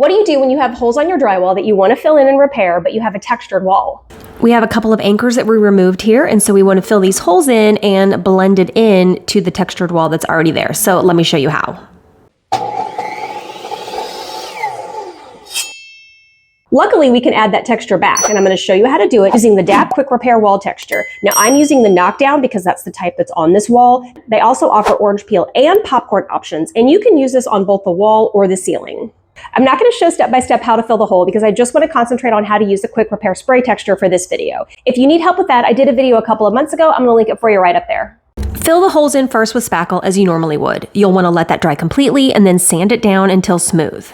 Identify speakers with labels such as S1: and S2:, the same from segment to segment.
S1: What do you do when you have holes on your drywall that you want to fill in and repair, but you have a textured wall?
S2: We have a couple of anchors that we removed here, and so we want to fill these holes in and blend it in to the textured wall that's already there. So let me show you how.
S1: Luckily, we can add that texture back, and I'm going to show you how to do it using the DAP Quick Repair Wall Texture. Now, I'm using the Knockdown because that's the type that's on this wall. They also offer orange peel and popcorn options, and you can use this on both the wall or the ceiling. I'm not going to show step-by-step how to fill the hole because I just want to concentrate on how to use the Quick Repair Spray texture for this video. If you need help with that, I did a video a couple of months ago. I'm going to link it for you right up there.
S2: Fill the holes in first with spackle as you normally would. You'll want to let that dry completely and then sand it down until smooth.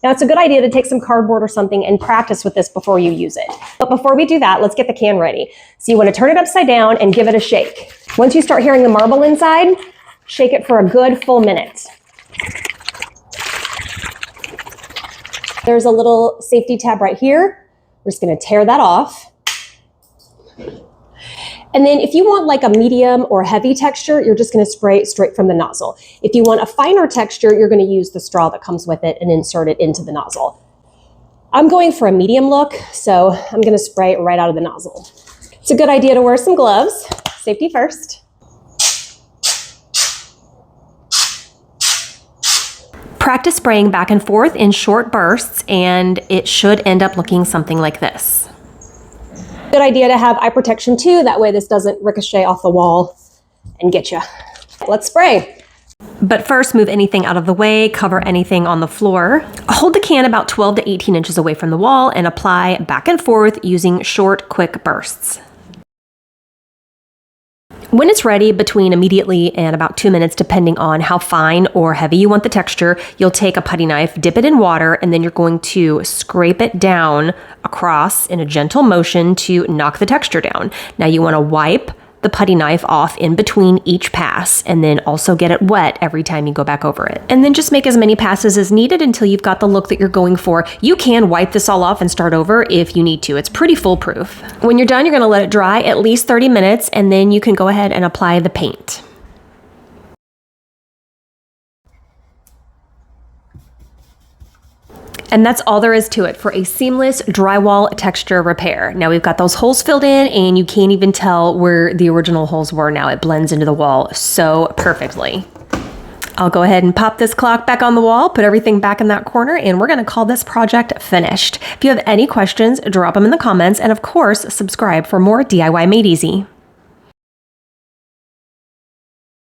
S1: Now, it's a good idea to take some cardboard or something and practice with this before you use it. But before we do that, let's get the can ready. So you want to turn it upside down and give it a shake. Once you start hearing the marble inside, shake it for a good full minute. There's a little safety tab right here. We're just going to tear that off. And then if you want like a medium or heavy texture, you're just going to spray it straight from the nozzle. If you want a finer texture, you're going to use the straw that comes with it and insert it into the nozzle. I'm going for a medium look, so I'm going to spray it right out of the nozzle. It's a good idea to wear some gloves. Safety first.
S2: Practice spraying back and forth in short bursts, and it should end up looking something like this.
S1: Good idea to have eye protection too, that way this doesn't ricochet off the wall and get you. Let's spray.
S2: But first, move anything out of the way, cover anything on the floor. Hold the can about 12 to 18 inches away from the wall and apply back and forth using short, quick bursts. When it's ready, between immediately and about 2 minutes, depending on how fine or heavy you want the texture, you'll take a putty knife, dip it in water, and then you're going to scrape it down across in a gentle motion to knock the texture down. Now you want to wipe the putty knife off in between each pass, and then also get it wet every time you go back over it. And then just make as many passes as needed until you've got the look that you're going for. You can wipe this all off and start over if you need to. It's pretty foolproof. When you're done, you're going to let it dry at least 30 minutes, and then you can go ahead and apply the paint. And that's all there is to it for a seamless drywall texture repair. Now we've got those holes filled in, and you can't even tell where the original holes were now. It blends into the wall so perfectly. I'll go ahead and pop this clock back on the wall, put everything back in that corner, and we're gonna call this project finished. If you have any questions, drop them in the comments, and of course, subscribe for more DIY Made Easy.